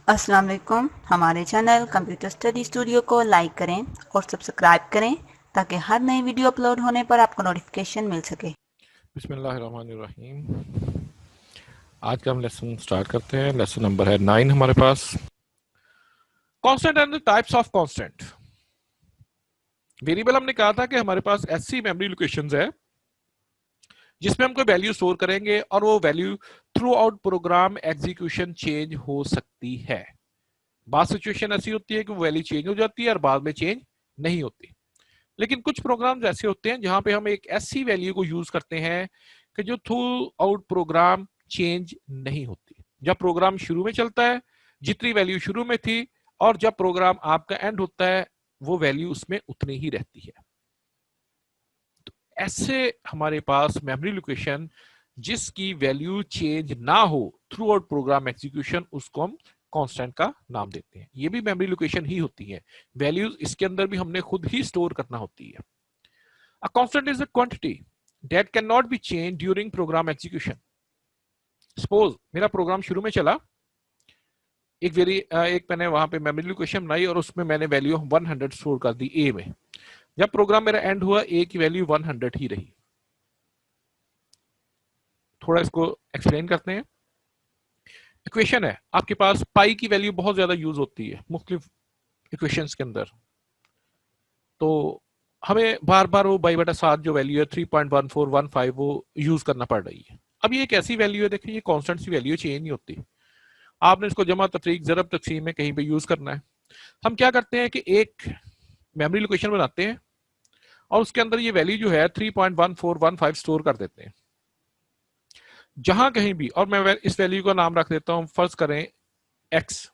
अस्सलाम वालेकुम। हमारे चैनल कंप्यूटर स्टडी स्टूडियो को लाइक करें और सब्सक्राइब करें ताकि हर नई वीडियो अपलोड होने पर आपको नोटिफिकेशन मिल सके। बिस्मिल्लाहिर्रहमानिर्रहीम। आज का हम लेसन स्टार्ट करते हैं। लेसन नंबर है 9 हमारे पास। Constant and the types of constant. Variable हमने कहा था कि हमारे पास ऐसी मेमोरी लोकेशंस है जिसमें हम कोई वैल्यू स्टोर करेंगे और वो value through out program execution change हो सकती है। बाद सिचुएशन ऐसी होती है कि वो वैल्यू चेंज हो जाती है और बाद में चेंज नहीं होती। लेकिन कुछ प्रोग्राम्स ऐसे होते हैं जहां पे हम एक ऐसी वैल्यू को यूज करते हैं कि जो थ्रू आउट प्रोग्राम चेंज नहीं होती। जब प्रोग्राम शुरू में चलता है जितनी वैल्यू शुरू में थी और जब प्रोग्राम आपका एंड होता है वो वैल्यू उसमें उतनी ही रहती है। तो ऐसे हमारे पास मेमोरी लोकेशन जिसकी वैल्यू चेंज ना हो थ्रू आउट प्रोग्राम एग्जीक्यूशन, उसको हम कांस्टेंट का नाम देते हैं। ये भी मेमोरी लोकेशन ही होती है। वैल्यूज इसके अंदर भी हमने खुद ही स्टोर करना होती है। A constant is a quantity that cannot be changed during program execution. Suppose मेरा प्रोग्राम शुरू में चला, एक मैंने वहां पे मेमोरी लोकेशन बनाई और उसमें मैंने वैल्यू 100 स्टोर कर दी ए में। जब प्रोग्राम मेरा एंड हुआ ए की वैल्यू 100 ही रही। थोड़ा इसको एक्सप्लेन करते हैं। इक्वेशन है आपके पास, पाई की वैल्यू बहुत ज्यादा यूज होती है मुख्तलिफ इक्वेशंस के अंदर। तो हमें बार बार वो बाई बटा 7 जो वैल्यू है 3.1415 वो यूज करना पड़ रही है। अब ये एक ऐसी वैल्यू है, देखिए ये कांस्टेंट सी वैल्यू चेंज नहीं होती। आपने इसको जमा तफरीक ज़रब तकसीम में कहीं पे यूज करना है। हम क्या करते हैं कि एक मेमोरी लोकेशन बनाते हैं और उसके अंदर ये वैल्यू जो है 3.1415 स्टोर कर देते हैं जहां कहीं भी। और मैं इस वैल्यू का नाम रख देता हूं, फर्ज करें एक्स।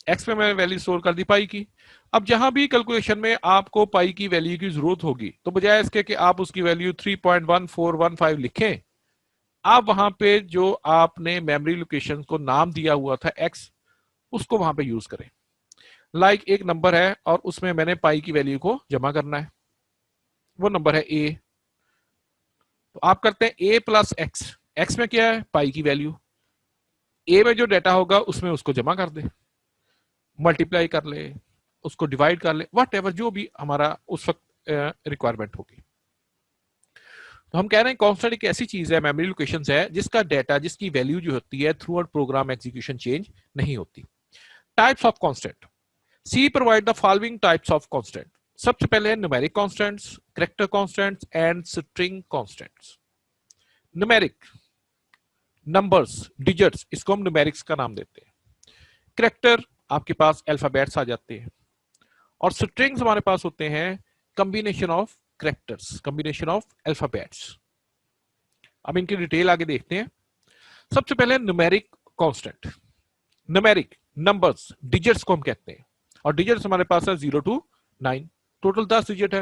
एक्स में मैंने वैल्यू स्टोर कर दी पाई की। अब जहां भी कैलकुलेशन में आपको पाई की वैल्यू की जरूरत होगी तो बजाय इसके कि आप उसकी वैल्यू 3.1415 लिखें, आप वहां पे जो आपने मेमोरी लोकेशन को नाम दिया हुआ था एक्स, उसको वहां पे यूज करें। लाइक एक नंबर है और उसमें मैंने पाई की वैल्यू को जमा करना है, वो नंबर है ए। तो आप करते हैं ए प्लस एक्स। एक्स में क्या है? पाई की वैल्यू। ए में जो डाटा होगा उसमें उसको जमा कर दे, मल्टीप्लाई कर ले, उसको डिवाइड कर ले, वट एवर जो भी हमारा उस वक्त रिक्वायरमेंट होगी। तो हम कह रहे हैं कांस्टेंट एक ऐसी चीज है, मेमोरी लोकेशन है, जिसका डाटा, जिसकी वैल्यू जो होती है throughout program execution change नहीं होती। Types of constant. C provide the following types of constant. सबसे पहले है numeric constants, character constants and string constants. Numeric, numbers, digits, इसको हम न्यूमेरिक्स का नाम देते हैं। कैरेक्टर, आपके पास अल्फाबेट्स आ जाते हैं। और स्ट्रिंग्स हमारे पास होते हैं combination of characters, combination of alphabets. अब इनकी डिटेल आगे देखते हैं। सबसे पहले numeric constant. Numeric, numbers, digits को हम कहते हैं। और डिजिट्स हमारे पास है 0 to 9, टोटल 10 डिजिट है।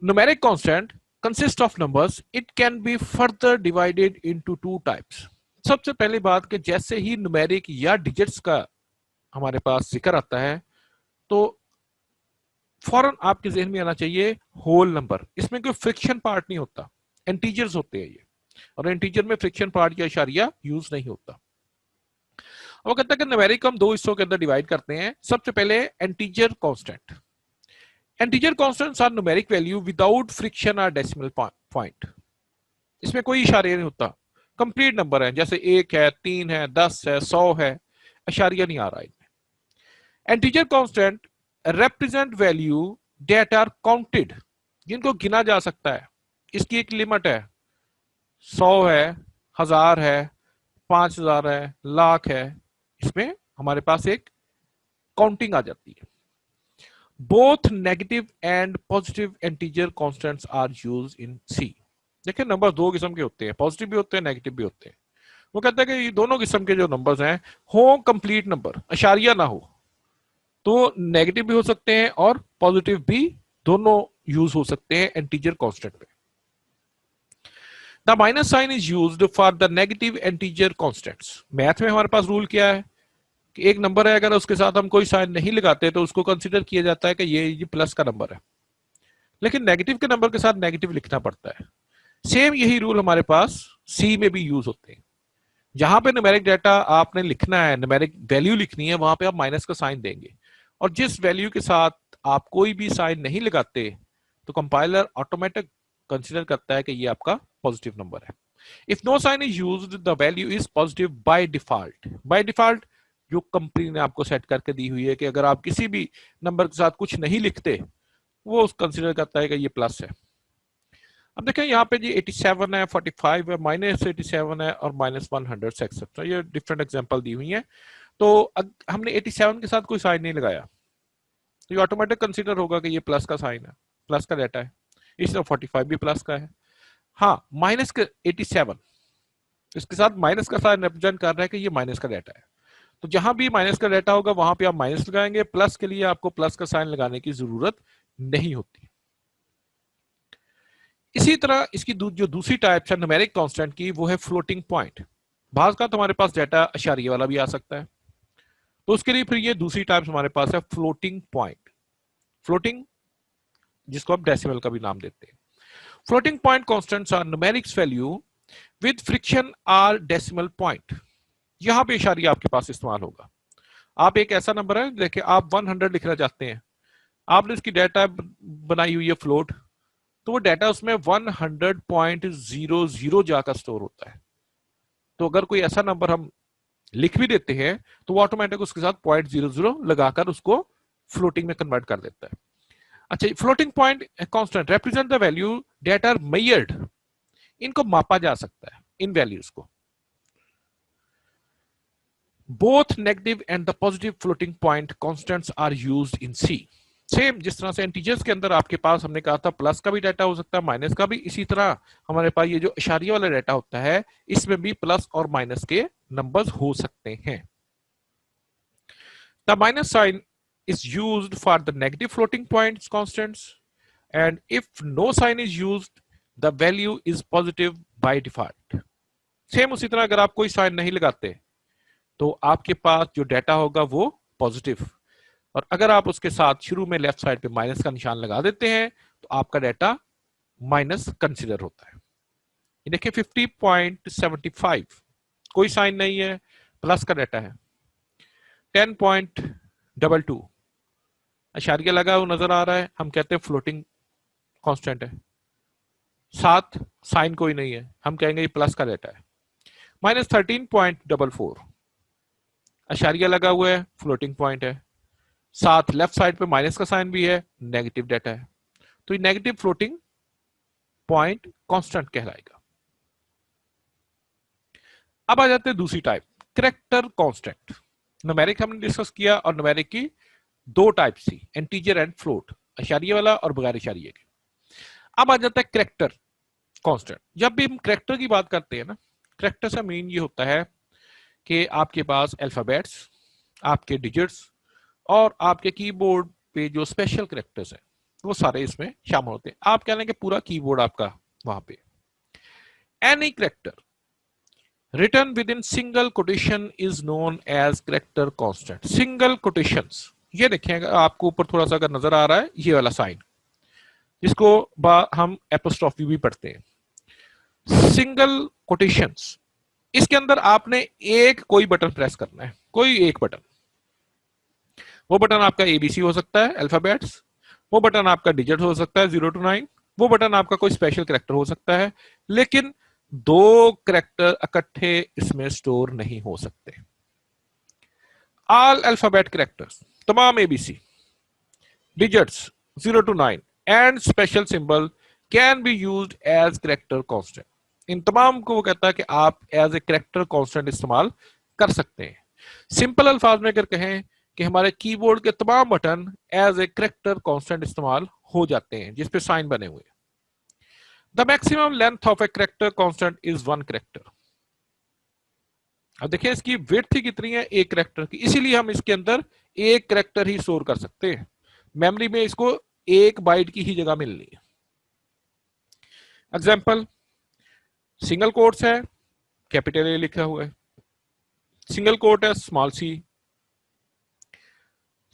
Numeric constant consist of numbers, it can be further divided into two types. सबसे पहली बात कि जैसे ही न्यूमेरिक या डिजिट्स का हमारे पास जिक्र आता है तो फौरन आपके जहन में आना चाहिए होल नंबर। इसमें कोई फ्रिक्शन पार्ट नहीं होता, इंटीजर्स होते हैं ये, और इंटीजर में फ्रिक्शन पार्ट या इशारिया यूज नहीं होता। वो कहता है कि न्यूमेरिक हम दो हिस्सों के अंदर डिवाइड करते हैं। सबसे पहले integer constant. Integer constants are numeric value without fraction और डेसिमल पॉइंट। इसमें कोई इशारे नहीं होता, कंप्लीट नंबर है, जैसे 1 है, 3 है, 10 है, 100 है, इशारिया नहीं आ रहा इनमें। Integer constant represent value that are counted, जिनको गिना जा सकता है। इसकी एक लिमिट है, 100 है, 1000 है, 5000 है, लाख है। इसमें हमारे पास एक काउंटिंग आ जाती है। Both negative and positive integer constants are use in C. देखिए नंबर दो किस्म के होते हैं, पॉजिटिव भी होते हैं, नेगेटिव भी होते हैं। वो कहता है कि ये दोनों किस्म के जो नंबर्स हैं हो कंप्लीट नंबर, इशारिया ना हो, तो नेगेटिव भी हो सकते हैं और पॉजिटिव भी, दोनों यूज हो सकते हैं इंटीजर कांस्टेंट में। The minus sign is used for the negative integer constants. Math में हमारे पास रूल क्या है कि एक नंबर है, अगर उसके साथ हम कोई साइन नहीं लगाते तो उसको कंसीडर किया जाता है कि ये प्लस का नंबर है। लेकिन नेगेटिव के नंबर के साथ नेगेटिव लिखना पड़ता है। सेम यही रूल हमारे पास सी में भी यूज होते हैं। जहां पे न्यूमेरिक डाटा आपने लिखना है, न्यूमेरिक वैल्यू लिखनी है, वहां पे आप माइनस का साइन देंगे। और जिस वैल्यू के साथ आप कोई भी साइन नहीं लगाते तो कंपाइलर ऑटोमेटिक कंसीडर करता है कि ये आपका पॉजिटिव नंबर है। If no sign is used the value is positive by default. By default जो कंपनी ने आपको सेट करके दी हुई है कि अगर आप किसी भी नंबर के साथ कुछ नहीं लिखते, वो कंसीडर करता है कि ये प्लस है। अब देखें यहाँ पे जी 87 है, 45 है, -87 है और -100 एक्सेट्रा, ये डिफरेंट एग्जांपल दी हुई है। तो हमने 87 के साथ कोई साइन नहीं लगाया तो ये ऑटोमेटिक कंसीडर होगा कि ये प्लस का साइन है, प्लस का डाटा है। इस तरह 45 भी प्लस का है। हाँ, माइनस का 87 इसके साथ माइनस का साइन रिप्रेजेंट कर रहा है कि ये माइनस का डाटा है। तो जहां भी माइनस का डाटा होगा वहां पे आप माइनस लगाएंगे, प्लस के लिए आपको प्लस का साइन लगाने की जरूरत नहीं होती। इसी तरह इसकी जो दूसरी टाइप है न्यूमेरिक कांस्टेंट की, वो है फ्लोटिंग पॉइंट। भाग का तुम्हारे पास डाटा अशारिये वाला भी आ सकता है, तो उसके लिए फिर ये दूसरी टाइप हमारे पास है फ्लोटिंग पॉइंट। फ्लोटिंग, जिसको आप डेसिमल का भी नाम देते हैं। Floating point constants are numerics value with fraction or decimal point. यहां पे इशारिया आपके पास इस्तेमाल होगा। आप एक ऐसा नंबर है, देखिए आप 100 लिखना चाहते हैं, आपने इसकी डाटा बनाई हुई है फ्लोट, तो वो डाटा उसमें 100.00 जाकर स्टोर होता है। तो अगर कोई ऐसा नंबर हम लिख भी देते हैं तो वो ऑटोमेटिक उसके साथ 0.00 लगाकर उसको फ्लोटिंग में कन्वर्ट कर देता है। अच्छा, floating point constant represent the value that are measured. इनको मापा जा सकता है, इन वैल्यूज को। Both negative and the positive floating point constants are used in C. Same जिस तरह से इंटीजर्स के अंदर आपके पास हमने कहा था प्लस का भी डाटा हो सकता है, माइनस का भी, इसी तरह हमारे पास ये जो इशारिया वाला डाटा होता है इसमें भी प्लस और माइनस के नंबर्स हो सकते हैं। The minus sign is used for the negative floating points constants, and if no sign is used the value is positive by default. Same उसी तरह अगर आप कोई साइन नहीं लगाते तो आपके पास जो डाटा होगा वो पॉजिटिव, और अगर आप उसके साथ शुरू में लेफ्ट साइड पे माइनस का निशान लगा देते हैं तो आपका डाटा माइनस कंसिडर होता है। ये देखिए 50.75 कोई साइन नहीं है, प्लस का डाटा है। 10.22 अशारिया लगा हुआ नजर आ रहा है, हम कहते हैं फ्लोटिंग कांस्टेंट है। 7 साइन कोई नहीं है, हम कहेंगे ये प्लस का डाटा है। -13.44 अशारिया लगा हुआ है, फ्लोटिंग पॉइंट है। साथ लेफ्ट साइड पे माइनस का साइन भी है, नेगेटिव डाटा है, तो ये नेगेटिव फ्लोटिंग पॉइंट कांस्टेंट कहलाएगा। अब आ जाते हैं दूसरी टाइप, कैरेक्टर कांस्टेंट। न्यूमेरिक हमने डिस्कस किया और न्यूमेरिक की दो टाइप थी, इंटीजर एंड फ्लोट, अशारिये वाला और बगैर इशारिये के। अब आ जाता है कैरेक्टर कांस्टेंट। जब भी हम कैरेक्टर की बात करते हैं ना, कैरेक्टर से मीन ये होता है कि आपके पास अल्फाबेट्स, आपके डिजिट्स और आपके कीबोर्ड पे जो स्पेशल कैरेक्टर्स हैं वो सारे इसमें शामिल होते हैं। आप कह लें कि पूरा कीबोर्ड आपका वहां पे। Any character written within single quotation is known as character constant. Single quotations, ये देखिएगा आपको ऊपर थोड़ा सा अगर नजर आ रहा है ये वाला साइन, जिसको हम एपोस्ट्रोफी भी पढ़ते हैं। सिंगल कोटेशंस, इसके अंदर आपने एक कोई बटन प्रेस करना है, कोई एक बटन। वो बटन आपका एबीसी हो सकता है अल्फाबेट्स, वो बटन आपका डिजिट हो सकता है 0 to 9, वो बटन आपका कोई स्पेशल कैरेक्टर हो सकता है, लेकिन दो कैरेक्टर इकट्ठे इसमें स्टोर नहीं हो सकते। ऑल अल्फाबेट कैरेक्टर्स, तमाम A B C, digits 0 to 9 and special symbol can be used as character constant. इन तमाम को वो कहता है कि आप एज ए कैरेक्टर कांस्टेंट इस्तेमाल कर सकते हैं। सिंपल अल्फाज में अगर कहें कि हमारे कीबोर्ड के तमाम button as a character constant इस्तेमाल हो जाते हैं जिसपे साइन बने हुए। The maximum length of a character constant is 1 character. अब देखिए इसकी विड्थ ही कितनी है एक कैरेक्टर की, इसीलिए हम इसके अंदर एक कैरेक्टर ही स्टोर कर सकते हैं। मेमोरी में इसको 1 बाइट की ही जगह मिलनी है। एग्जाम्पल, सिंगल कोट्स है, कैपिटल ए लिखा हुआ है। सिंगल कोट है, स्मॉल सी।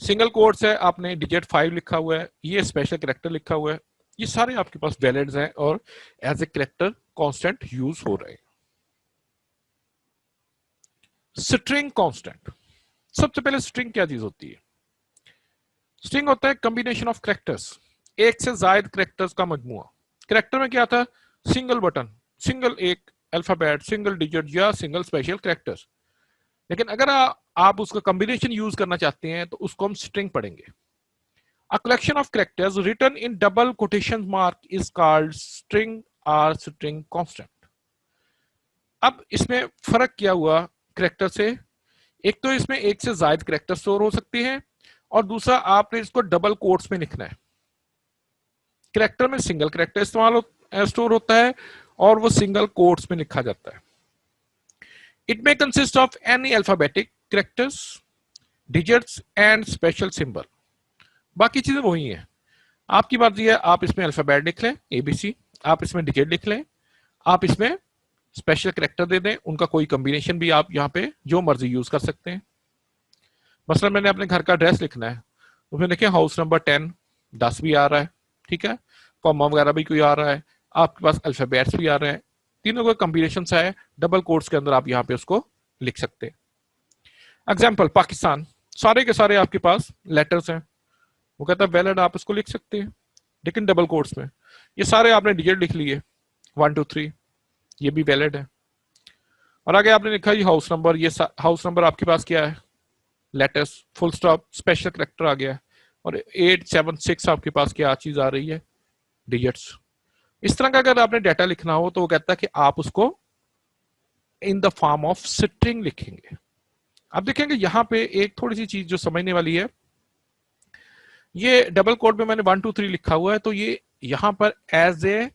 सिंगल कोट्स है, आपने डिजिट 5 लिखा हुआ है, ये स्पेशल कैरेक्टर लिखा हुआ है। ये सारे आपके पास वैलिड्स हैं और as a character constant use हो रहे हैं। String constant. सबसे पहले स्ट्रिंग क्या चीज होती है? स्ट्रिंग होता है कॉम्बिनेशन ऑफ कैरेक्टर्स, एक से ज्यादा कैरेक्टर्स का मजमुआ। कैरेक्टर में क्या था? सिंगल बटन, सिंगल एक अल्फाबेट, सिंगल डिजिट या सिंगल स्पेशल कैरेक्टर्स। लेकिन अगर आप उसका कॉम्बिनेशन यूज करना चाहते हैं तो उसको हम स्ट्रिंग पढ़ेंगे। A collection of characters written in double quotation mark is called string or string constant. अब इसमें फर्क क्या हुआ कैरेक्टर से? एक तो इसमें एक से ज्यादा कैरेक्टर स्टोर हो सकते हैं और दूसरा आपने इसको डबल कोट्स में लिखना है। कैरेक्टर में सिंगल कैरेक्टर स्टोर होता है और वो सिंगल कोट्स में लिखा जाता है। It may consist of any alphabetic characters, digits and special symbol. बाकी चीजें वही हैं, आपकी मर्जी है। आप इसमें अल्फाबेट लिख लें एबीसी, आप इसमें डिजिट लिख लें, आप इसमें स्पेशल कैरेक्टर दे दें, उनका कोई कॉम्बिनेशन भी आप यहाँ पे जो मर्जी यूज कर सकते हैं। मसलन मैंने अपने घर का एड्रेस लिखना है, उसमें देखिए हाउस नंबर 10, 10 भी आ रहा है, ठीक है, कॉमा वगैरह भी कोई आ रहा है, आपके पास अल्फाबेट्स भी आ रहे हैं, तीनों का कॉम्बिनेशन है, डबल कोट्स के अंदर आप यहाँ पे उसको लिख सकते हैं। एग्जाम्पल पाकिस्तान, सारे के सारे आपके पास लेटर्स हैं, वो कहता है वैलिड, आप इसको लिख सकते हैं लेकिन डबल कोट्स में। ये सारे आपने डिजिट लिख लिए 1 2 3, ये भी वैलिड है। और आगे आपने लिखा जी हाउस नंबर, ये हाउस नंबर आपके पास क्या है? Letters, full stop, special character आ गया है। और 8 7 6 आपके पास क्या चीज आ रही है? डिजिट्स। इस तरह का अगर आपने डाटा लिखना हो तो वो कहता है कि आप उसको in the form of string लिखेंगे। आप देखेंगे यहां पे एक थोड़ी सी चीज जो समझने वाली है, ये डबल कोड में मैंने 1 2 3 लिखा हुआ है, तो ये यहां पर एज ए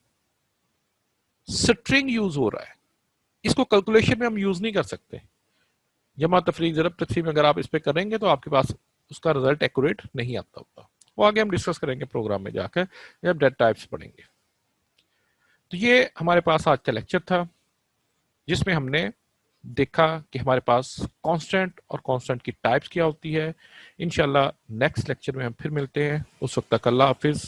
स्ट्रिंग यूज हो रहा है, इसको कैलकुलेशन में हम यूज नहीं कर सकते। जमा तफरीक जरब तकसीम अगर आप इस पे करेंगे तो आपके पास उसका रिजल्ट एक्यूरेट नहीं आता होता। वो आगे हम डिस्कस करेंगे प्रोग्राम में जाकर जब डेटा टाइप्स पढ़ेंगे। तो ये हमारे पास आज का लेक्चर था जिसमें हमने देखा कि हमारे पास कांस्टेंट और कांस्टेंट की टाइप्स क्या होती है। इंशाल्लाह नेक्स्ट लेक्चर में हम फिर मिलते हैं, उस वक्त तक अल्लाह हाफिज।